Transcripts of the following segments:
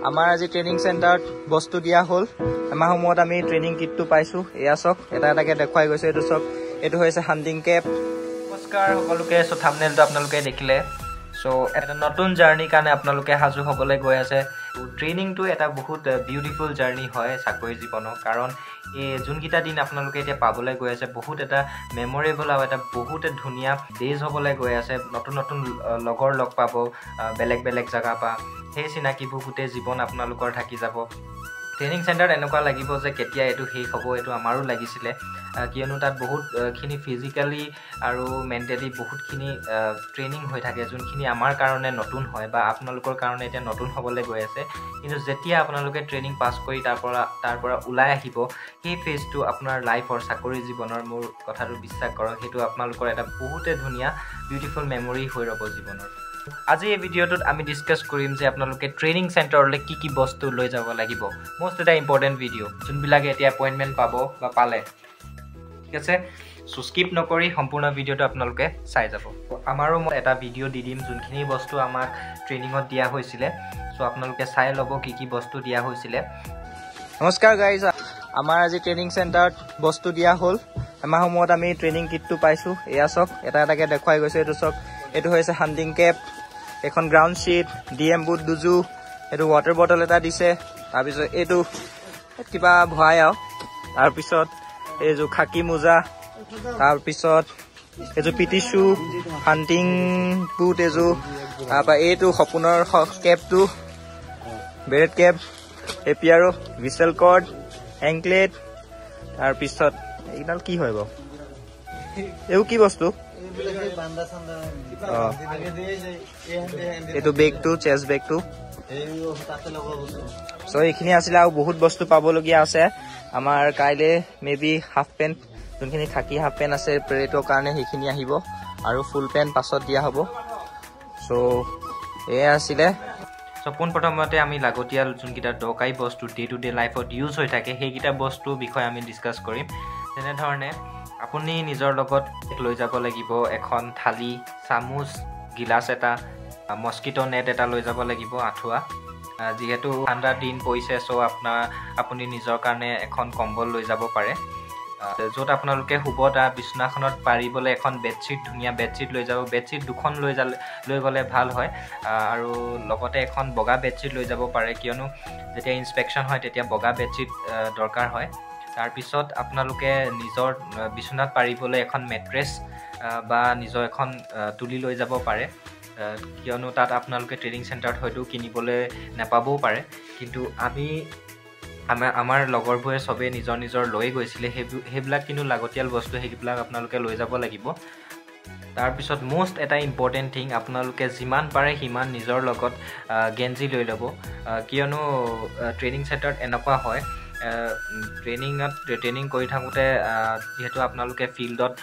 আমাৰ আজি ট্ৰেইনিং চেণ্টাৰত বস্তু দিয়া হ'ল এমাহ সময়ত আমি ট্ৰেইনিং কিটটো পাইছোঁ এয়া চাওক এটা এটাকে দেখুৱাই গৈছে এইটো চাওক এইটো হৈছে হাণ্টিং কেপ নমস্কাৰ সকলোকে চ' থাম্বনেইলটো আপোনালোকে দেখিলে চ' এটা নতুন জাৰ্ণিৰ কাৰণে আপোনালোকে সাজু হ'বলৈ গৈ আছে ট্ৰেইনিংটো এটা বহুত বিউটিফুল জাৰ্ণি হয় চাকৰি জীৱনৰ কাৰণ এই যোনকেইটা দিন আপোনালোকে এতিয়া পাবলৈ গৈ আছে বহুত এটা মেমৰেবল আৰু এটা বহুত ধুনীয়া ডেজ হ'বলৈ গৈ আছে নতুন নতুন লগৰ লগ পাব বেলেগ বেলেগ জেগাৰ পৰা সেই চিনাকিবোৰ গোটেই জীৱন আপোনালোকৰ থাকি যাব ট্ৰেইনিং চেণ্টাৰত এনেকুৱা লাগিব যে কেতিয়া এইটো শেষ হ'ব এইটো আমাৰো লাগিছিলে কিয়নো তাত বহুতখিনি ফিজিকেলি আৰু মেণ্টেলি বহুতখিনি ট্ৰেইনিং হৈ থাকে যোনখিনি আমাৰ কাৰণে নতুন হয় বা আপোনালোকৰ কাৰণে এতিয়া নতুন হ'বলৈ গৈ আছে কিন্তু যেতিয়া আপোনালোকে ট্ৰেইনিং পাছ কৰি তাৰ পৰা ওলাই আহিব সেই ফেজটো আপোনাৰ লাইফৰ চাকৰি জীৱনৰ মোৰ কথাটো বিশ্বাস কৰক সেইটো আপোনালোকৰ এটা বহুতে ধুনীয়া বিউটিফুল মেমৰি হৈ ৰ'ব জীৱনৰ আজি এই ভিডিঅ'টোত আমি ডিছকাছ কৰিম যে আপোনালোকে ট্ৰেইনিং চেণ্টাৰলৈ কি বস্তু লৈ যাব লাগিব মষ্ট এটা ইম্পৰ্টেণ্ট ভিডিঅ' যোনবিলাকে এতিয়া এপইণ্টমেণ্ট পাব বা পালে ঠিক আছে চ' স্কিপ নকৰি সম্পূৰ্ণ ভিডিঅ'টো আপোনালোকে চাই যাব আমাৰো মই এটা ভিডিঅ' দি দিম যোনখিনি বস্তু আমাক ট্ৰেইনিঙত দিয়া হৈছিলে চ' আপোনালোকে চাই ল'ব কি বস্তু দিয়া হৈছিলে নমস্কাৰ গাইজ আমাৰ আজি ট্ৰেইনিং চেণ্টাৰত বস্তু দিয়া হ'ল এমাহ সময়ত আমি ট্ৰেইনিং কিটটো পাইছোঁ এয়া চাওক এটা এটাকে দেখুৱাই গৈছে এইটো চাওক এইটো হৈছে হাণ্টিং কেপ এখন গ্ৰাউণ্ড শ্বীট DM বুট দুযোৰ এইটো ৱাটাৰ বটল এটা দিছে তাৰপিছত এইটো কিবা ভৰাই আৰু তাৰপিছত এইযোৰ খাকী মোজা তাৰপিছত এইযোৰ PT শ্বু হাণ্টিং বুট এইযোৰ তাৰপৰা এইটো সপোনৰ কেপটো বেৰেট কেপ এপিয়াৰো ভিচেল কৰ্ড এংকলেট তাৰপিছত এইডাল কি হয় বাৰু এইবোৰ কি বস্তু এইটো বেগটো চেষ্ট বেগটো চ' এইখিনি আছিলে আৰু বহুত বস্তু পাবলগীয়া আছে আমাৰ কাইলৈ মে বি হাফ পেণ্ট যোনখিনি খাকী হাফ পেণ্ট আছে পেৰেটৰ কাৰণে সেইখিনি আহিব আৰু ফুল পেণ্ট পাছত দিয়া হ'ব চ' এয়া আছিলে চ' পোনপ্ৰথমতে আমি লাগতিয়াল যোনকেইটা দৰকাৰী বস্তু ডে টু ডে লাইফত ইউজ হৈ থাকে সেইকেইটা বস্তুৰ বিষয়ে আমি ডিছকাছ কৰিম তেনেধৰণে আপুনি নিজৰ লগত লৈ যাব লাগিব এখন থালি চামুচ গিলাচ এটা মস্কিটো নেট এটা লৈ যাব লাগিব আঁঠুৱা যিহেতু ঠাণ্ডা দিন পৰিছে চ' আপুনি নিজৰ কাৰণে এখন কম্বল লৈ যাব পাৰে য'ত আপোনালোকে শুব তাৰ বিচনাখনত পাৰিবলৈ এখন বেডশ্বীট ধুনীয়া বেডশ্বীট লৈ যাব বেডশ্বীট দুখন লৈ গ'লে ভাল হয় আৰু লগতে এখন বগা বেডশ্বীট লৈ যাব পাৰে কিয়নো যেতিয়া ইনস্পেকশ্যন হয় তেতিয়া বগা বেডশ্বীট দৰকাৰ হয় তাৰপিছত আপোনালোকে নিজৰ বিচনাত পাৰিবলৈ এখন মেট্ৰেছ বা নিজৰ এখন তুলি লৈ যাব পাৰে কিয়নো তাত আপোনালোকে ট্ৰেইনিং চেণ্টাৰত হয়তো কিনিবলৈ নাপাবও পাৰে কিন্তু আমাৰ লগৰবোৰে চবেই নিজৰ লৈ গৈছিলে সেইবিলাক কিন্তু লাগতিয়াল বস্তু সেইবিলাক আপোনালোকে লৈ যাব লাগিব তাৰপিছত মষ্ট এটা ইম্পৰ্টেণ্ট থিং আপোনালোকে যিমান পাৰে সিমান নিজৰ লগত গেঞ্জি লৈ ল'ব কিয়নো ট্ৰেইনিং চেণ্টাৰত এনেকুৱা হয় ট্ৰেইনিং কৰি থাকোঁতে যিহেতু আপোনালোকে ফিল্ডত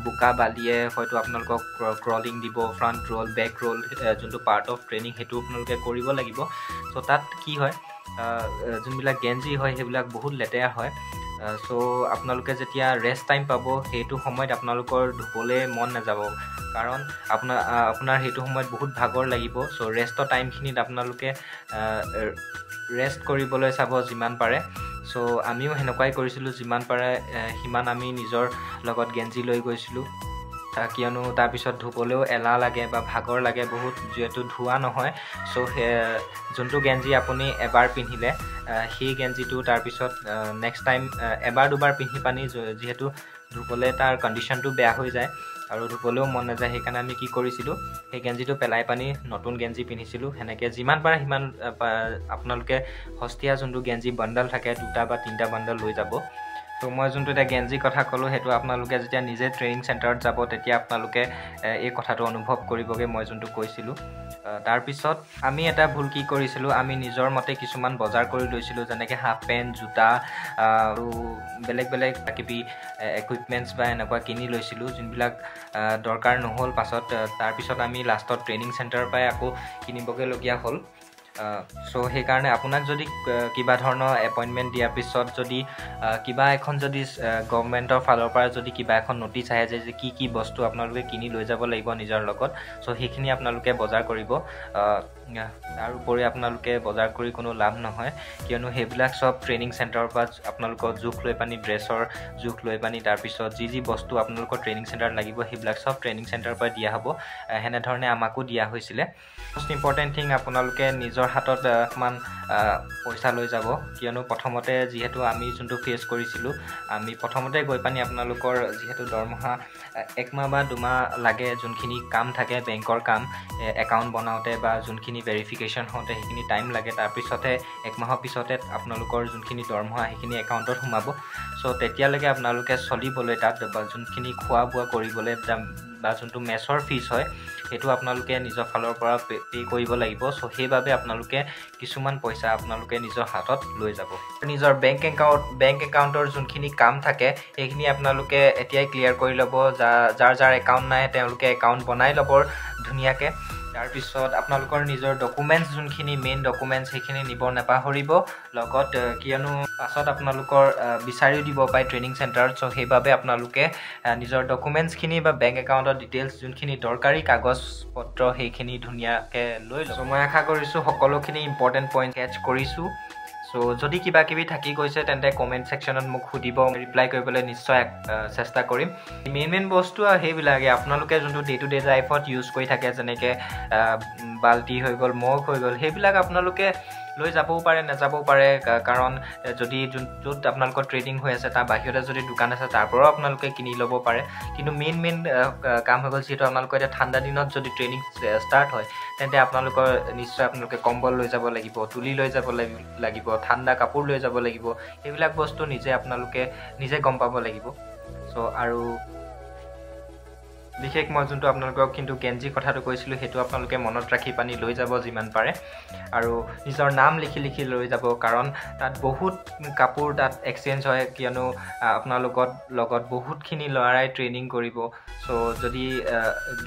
বোকা বালিয়ে হয়তো আপোনালোকক ক্ৰলিং দিব ফ্ৰণ্ট ৰ'ল বেক ৰ'ল যোনটো পাৰ্ট অফ ট্ৰেইনিং সেইটো আপোনালোকে কৰিব লাগিব চ' তাত কি হয় যোনবিলাক গেঞ্জি হয় সেইবিলাক বহুত লেতেৰা হয় চ' আপোনালোকে যেতিয়া ৰেষ্ট টাইম পাব সেইটো সময়ত আপোনালোকৰ ধুবলৈ মন নাযাব কাৰণ আপোনাৰ সেইটো সময়ত বহুত ভাগৰ লাগিব চ' ৰেষ্টৰ টাইমখিনিত আপোনালোকে ৰেষ্ট কৰিবলৈ চাব যিমান পাৰে চ' আমিও সেনেকুৱাই কৰিছিলোঁ যিমান পাৰে সিমান আমি নিজৰ লগত গেঞ্জি লৈ গৈছিলোঁ কিয়নো তাৰপিছত ধুবলৈও এলাহ লাগে বা ভাগৰ লাগে বহুত যিহেতু ধোৱা নহয় চ' যোনটো গেঞ্জি আপুনি এবাৰ পিন্ধিলে সেই গেঞ্জিটো তাৰপিছত নেক্সট টাইম এবাৰ দুবাৰ পিন্ধি পানি যিহেতু ধুবলৈ তাৰ কণ্ডিশ্যনটো বেয়া হৈ যায় আৰু ধুবলৈও মন নাযায় সেইকাৰণে আমি কি কৰিছিলোঁ সেই গেঞ্জিটো পেলাই পানি নতুন গেঞ্জি পিন্ধিছিলোঁ সেনেকৈ যিমান পাৰে সিমান আপোনালোকে সস্তীয়া যোনটো গেঞ্জি বাণ্ডল থাকে 2টা বা 3টা বাণ্ডল লৈ যাব তো মই যোনটো এটা গেঞ্জি কথা ক'লোঁ সেইটো আপোনালোকে যেতিয়া নিজে ট্ৰেইনিং চেণ্টাৰত যাব তেতিয়া আপোনালোকে এই কথাটো অনুভৱ কৰিবগৈ মই যোনটো কৈছিলোঁ তাৰপিছত আমি এটা ভুল কি কৰিছিলোঁ আমি নিজৰ মতে কিছুমান বজাৰ কৰি লৈছিলোঁ যেনেকৈ হাফ পেণ্ট জোতা আৰু বেলেগ কিবি ইকুইপমেণ্টছ বা এনেকুৱা কিনি লৈছিলোঁ যোনবিলাক দৰকাৰ নহ'ল পাছত তাৰপিছত আমি লাষ্টত ট্ৰেইনিং চেণ্টাৰৰ পৰাই আকৌ কিনিবগৈলগীয়া হ'ল সো সেইকাৰণে আপোনাক যদি কিবা ধৰণৰ এপইণ্টমেণ্ট দিয়াৰ পিছত যদি কিবা এখন যদি গভৰ্ণমেণ্টৰ ফালৰ পৰা যদি কিবা এখন নটিচ আহে যে কি বস্তু আপোনালোকে কিনি লৈ যাব লাগিব নিজৰ লগত, চ' সেইখিনি আপোনালোকে বজাৰ কৰিব। তাৰ উপৰি আপোনালোকে বজাৰ কৰি কোনো লাভ নহয়, কিয়নো সেইবিলাক চব ট্ৰেইনিং চেণ্টাৰৰ পৰা আপোনালোকক জোখ লৈ পানি, ড্ৰেছৰ জোখ লৈ পানি, তাৰপিছত যি বস্তু আপোনালোকৰ ট্ৰেইনিং চেণ্টাৰত লাগিব সেইবিলাক চব ট্ৰেইনিং চেণ্টাৰৰ পৰা দিয়া হ'ব। সেনেধৰণে আমাকো দিয়া হৈছিলে। মষ্ট ইম্পৰ্টেণ্ট থিং, আপোনালোকে নিজৰ হাতত অকণমান পইচা লৈ যাব, কিয়নো প্ৰথমতে যিহেতু আমি যোনটো ফেচ কৰিছিলোঁ, আমি প্ৰথমতে গৈ পানি আপোনালোকৰ যিহেতু দৰমহা 1 মাহ বা 2 মাহ লাগে, যোনখিনি কাম থাকে বেংকৰ কাম, একাউণ্ট বনাওঁতে বা যোনখিনি ভেৰিফিকেশ্যন হওঁতে সেইখিনি টাইম লাগে। তাৰপিছতে 1 মাহৰ পিছতে আপোনালোকৰ যোনখিনি দৰমহা সেইখিনি একাউণ্টত সোমাব। চ' তেতিয়ালৈকে আপোনালোকে চলিবলৈ তাত বা যোনখিনি খোৱা বোৱা কৰিবলৈ বা যোনটো মেছৰ ফিজ হয় সেইটো আপোনালোকে নিজৰ ফালৰ পৰা পে' কৰিব লাগিব। চ' সেইবাবে আপোনালোকে কিছুমান পইচা আপোনালোকে নিজৰ হাতত লৈ যাব। নিজৰ বেংক একাউণ্টৰ যোনখিনি কাম থাকে সেইখিনি আপোনালোকে এতিয়াই ক্লিয়াৰ কৰি ল'ব। যাৰ একাউণ্ট নাই তেওঁলোকে একাউণ্ট বনাই ল'ব ধুনীয়াকৈ। তাৰপিছত আপোনালোকৰ নিজৰ ডকুমেণ্টছ যোনখিনি মেইন ডকুমেণ্টছ সেইখিনি নিব নাপাহৰিব লগত, কিয়নো পাছত আপোনালোকৰ বিচাৰিও দিব পাৰে ট্ৰেইনিং চেণ্টাৰত। চ' সেইবাবে আপোনালোকে নিজৰ ডকুমেণ্টছখিনি বা বেংক একাউণ্টৰ ডিটেইলছ যোনখিনি দৰকাৰী কাগজ পত্ৰ সেইখিনি ধুনীয়াকৈ লৈ লওক। চ' মই আশা কৰিছোঁ সকলোখিনি ইম্পৰ্টেণ্ট পইণ্ট কেটচ কৰিছোঁ। চ' যদি কিবা কিবি থাকি গৈছে তেন্তে কমেণ্ট ছেকশ্যনত মোক সুধিব, ৰিপ্লাই কৰিবলৈ নিশ্চয় চেষ্টা কৰিম। মেইন বস্তু সেইবিলাকে আপোনালোকে যোনটো ডে টু ডে লাইফত ইউজ কৰি থাকে, যেনেকৈ বাল্টি হৈ গ'ল, মগ হৈ গ'ল, সেইবিলাক আপোনালোকে লৈ যাবও পাৰে নাযাবও পাৰে, কাৰণ যদি য'ত আপোনালোকৰ ট্ৰেডিং হৈ আছে তাৰ বাহিৰতে যদি দোকান আছে তাৰ পৰাও আপোনালোকে কিনি ল'ব পাৰে। কিন্তু মেইন কাম হৈ গ'ল, যিহেতু আপোনালোকৰ এতিয়া ঠাণ্ডা দিনত যদি ট্ৰেইনিং ষ্টাৰ্ট হয় তেন্তে আপোনালোকৰ নিশ্চয় আপোনালোকে কম্বল লৈ যাব লাগিব, তুলি লৈ যাব লাগিব, ঠাণ্ডা কাপোৰ লৈ যাব লাগিব। সেইবিলাক বস্তু আপোনালোকে নিজে গম পাব লাগিব। চ' আৰু বিশেষ মই যোনটো আপোনালোকক কিন্তু গেঞ্জি কথাটো কৈছিলোঁ সেইটো আপোনালোকে মনত ৰাখি পানি লৈ যাব যিমান পাৰে, আৰু নিজৰ নাম লিখি লৈ যাব, কাৰণ তাত বহুত কাপোৰ তাত এক্সচেঞ্জ হয়, কিয়নো আপোনালোকৰ লগত বহুতখিনি ল'ৰাই ট্ৰেইনিং কৰিব। চ' যদি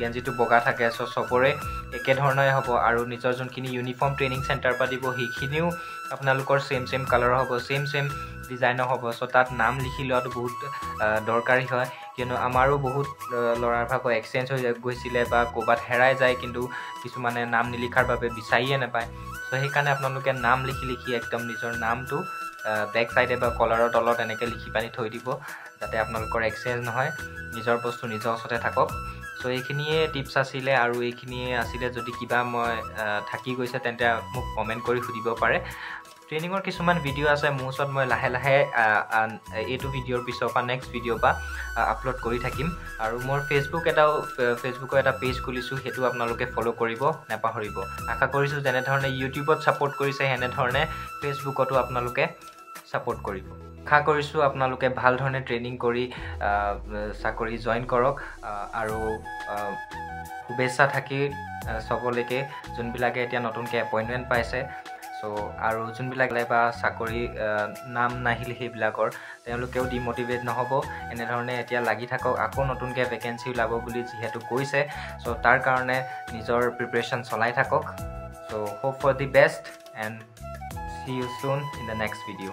গেঞ্জিটো বগা থাকে চ' চবৰে একেধৰণৰে হ'ব, আৰু নিজৰ যোনখিনি ইউনিফৰ্ম ট্ৰেইনিং চেণ্টাৰ পৰা দিব সেইখিনিও আপোনালোকৰ ছেম কালাৰৰ হ'ব, ছেম ডিজাইনৰ হ'ব। চ' তাত নাম লিখি লোৱাটো বহুত দৰকাৰী হয়, কিয়নো আমাৰো বহুত ল'ৰাৰ ভাগৰ এক্সচেঞ্জ হৈ গৈছিলে বা ক'ৰবাত হেৰাই যায়, কিন্তু কিছুমানে নাম নিলিখাৰ বাবে বিচাৰিয়ে নাপায়। চ' সেইকাৰণে আপোনালোকে নাম লিখি একদম নিজৰ নামটো বেক চাইডে বা কলাৰৰ তলত এনেকৈ লিখি পানি থৈ দিব, যাতে আপোনালোকৰ এক্সচেঞ্জ নহয়, নিজৰ বস্তু নিজৰ ওচৰতে থাকক। চ' এইখিনিয়ে টিপছ আছিলে, আৰু এইখিনিয়ে আছিলে। যদি কিবা মই থাকি গৈছে তেন্তে মোক কমেণ্ট কৰি সুধিব পাৰে। ট্ৰেইনিঙৰ কিছুমান ভিডিঅ' আছে মোৰ ওচৰত, মই লাহে এইটো ভিডিঅ'ৰ পিছৰ পৰা নেক্সট ভিডিঅ' পৰা আপলোড কৰি থাকিম। আৰু মোৰ ফেচবুকৰ এটা পেজ খুলিছোঁ, সেইটো আপোনালোকে ফ'ল' কৰিব নাপাহৰিব। আশা কৰিছোঁ যেনেধৰণে ইউটিউবত ছাপোৰ্ট কৰিছে সেনেধৰণে ফেচবুকতো আপোনালোকে ছাপোৰ্ট কৰিব। আশা কৰিছোঁ আপোনালোকে ভাল ধৰণে ট্ৰেইনিং কৰি চাকৰি জইন কৰক, আৰু শুভেচ্ছা থাকি চবলৈকে যোনবিলাকে এতিয়া নতুনকৈ এপইণ্টমেণ্ট পাইছে। চ' আৰু যোনবিলাকে বা চাকৰি নাম নাহিল সেইবিলাকৰ, তেওঁলোকেও ডিম'টিভেট নহ'ব, এনেধৰণে এতিয়া লাগি থাকক। আকৌ নতুনকৈ ভেকেঞ্চি ওলাব বুলি যিহেতু কৈছে, চ' তাৰ কাৰণে নিজৰ প্ৰিপেৰেশ্যন চলাই থাকক। So' hope for the best and see you soon in the next video.